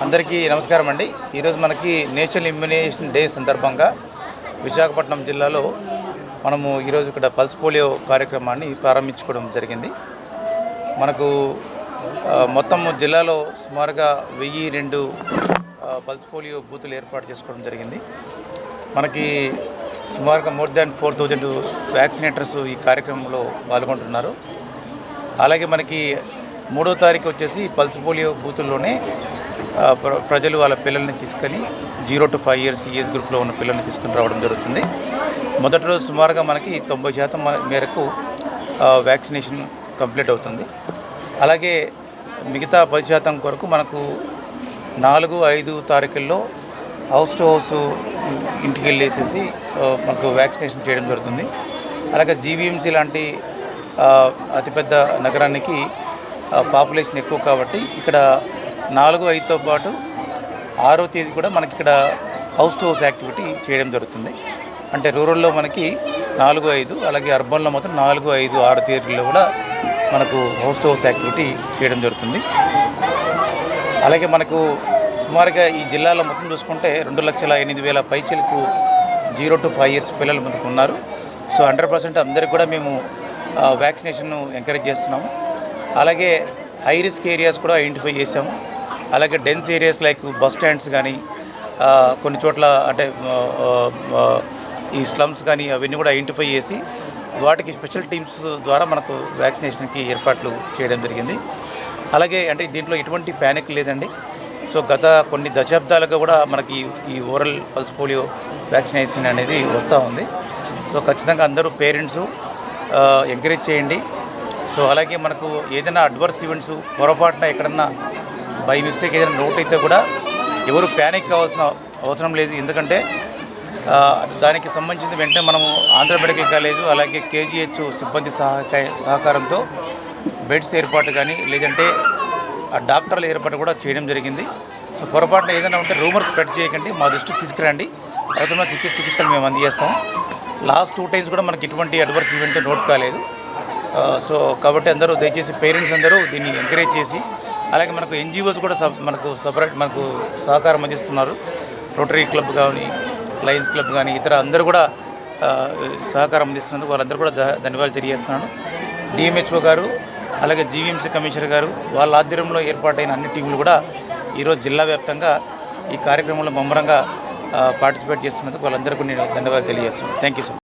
అందరికీ నమస్కారం అండి. ఈరోజు మనకి నేషనల్ ఇమ్యునైజేషన్ డే సందర్భంగా విశాఖపట్నం జిల్లాలో మనము ఈరోజు ఇక్కడ పల్స్ పోలియో కార్యక్రమాన్ని ప్రారంభించుకోవడం జరిగింది. మనకు మొత్తం జిల్లాలో సుమారుగా 1002 పల్స్ పోలియో బూతులు ఏర్పాటు చేసుకోవడం జరిగింది. మనకి సుమారుగా మోర్ దాన్ 4000 వ్యాక్సినేటర్స్ ఈ కార్యక్రమంలో పాల్గొంటున్నారు. అలాగే మనకి 3వ తారీఖు వచ్చేసి పల్స్ పోలియో బూతుల్లోనే ప్రజలు వాళ్ళ పిల్లల్ని తీసుకొని 0 to 5 years ఏజ్ గ్రూప్లో ఉన్న పిల్లల్ని తీసుకుని రావడం జరుగుతుంది. మొదటి రోజు సుమారుగా మనకి 90% మేరకు వ్యాక్సినేషన్ కంప్లీట్ అవుతుంది. అలాగే మిగతా 10% కొరకు మనకు 4, 5 తారీఖుల్లో హౌస్ టు హౌస్ ఇంటికి వెళ్ళేసేసి మనకు వ్యాక్సినేషన్ చేయడం జరుగుతుంది. అలాగే జీవీఎంసీ లాంటి అతిపెద్ద నగరానికి పాపులేషన్ ఎక్కువ కాబట్టి ఇక్కడ 4, 5తో పాటు 6వ తేదీ కూడా మనకి ఇక్కడ హౌస్ టు హౌస్ యాక్టివిటీ చేయడం జరుగుతుంది. అంటే రూరల్లో మనకి 4, 5, అలాగే అర్బన్లో మాత్రం 4, 5, 6 తేదీల్లో కూడా మనకు హౌస్ టు హౌస్ యాక్టివిటీ చేయడం జరుగుతుంది. అలాగే మనకు సుమారుగా ఈ జిల్లాలో మొత్తం చూసుకుంటే 2,08,000 పైచలకు 0 to 5 years పిల్లలు మనకు ఉన్నారు. సో 100% అందరికి కూడా మేము వ్యాక్సినేషన్ ఎంకరేజ్ చేస్తున్నాము. అలాగే హై రిస్క్ ఏరియాస్ కూడా ఐడెంటిఫై చేసాము. అలాగే dense areas like bus stands కానీ కొన్ని చోట్ల అంటే ఈ స్లమ్స్ కానీ అవన్నీ కూడా ఐడెంటిఫై చేసి వాటికి స్పెషల్ టీమ్స్ ద్వారా మనకు వ్యాక్సినేషన్కి ఏర్పాట్లు చేయడం జరిగింది. అలాగే అంటే దీంట్లో ఎటువంటి ప్యానిక్ లేదండి. సో గత కొన్ని దశాబ్దాలుగా కూడా మనకి ఈ ఓరల్ పల్స్ పోలియో వ్యాక్సినేషన్ అనేది వస్తూ ఉంది. సో ఖచ్చితంగా అందరూ పేరెంట్స్ ఎంకరేజ్ చేయండి. సో అలాగే మనకు ఏదైనా అడ్వర్స్ ఈవెంట్స్ పొరపాటున ఎక్కడన్నా బై మిస్టేక్ ఏదైనా నోట్ అయితే కూడా ఎవరు ప్యానిక్ కావాల్సిన అవసరం లేదు. ఎందుకంటే దానికి సంబంధించిన వెంటనే మనము ఆంధ్ర మెడికల్ కాలేజు అలాగే కేజీహెచ్ సిబ్బంది సహకారంతో బెడ్స్ ఏర్పాటు కానీ లేదంటే డాక్టర్ల ఏర్పాటు కూడా చేయడం జరిగింది. సో పొరపాటున ఏదైనా ఉంటే రూమర్ స్ప్రెడ్ చేయకండి, మా దృష్టికి తీసుకురండి. అవసరమైన చికిత్సలు మేము అందజేస్తాం. లాస్ట్ 2 times కూడా మనకి ఎటువంటి అడ్వర్స్ ఈవెంట్ నోట్ కాలేదు. సో కాబట్టి అందరూ దయచేసి పేరెంట్స్ అందరూ దీన్ని ఎంకరేజ్ చేసి అలాగే మనకు ఎన్జిఓస్ కూడా మనకు సహకారం అందిస్తున్నారు. రోటరీ క్లబ్ కానీ లయన్స్ క్లబ్ కానీ ఇతర అందరూ కూడా సహకారం అందిస్తున్నందుకు వాళ్ళందరూ కూడా ధన్యవాదాలు తెలియజేస్తున్నాను. డిఎంహెచ్ఓ గారు అలాగే జీవీఎంసీ కమిషనర్ గారు వాళ్ళ ఆధ్వర్యంలో ఏర్పాటైన అన్ని టీంలు కూడా ఈరోజు జిల్లా వ్యాప్తంగా ఈ కార్యక్రమంలో ముమ్మరంగా పార్టిసిపేట్ చేస్తున్నందుకు వాళ్ళందరికీ నేను ధన్యవాదాలు తెలియజేస్తున్నాను. Thank you so much.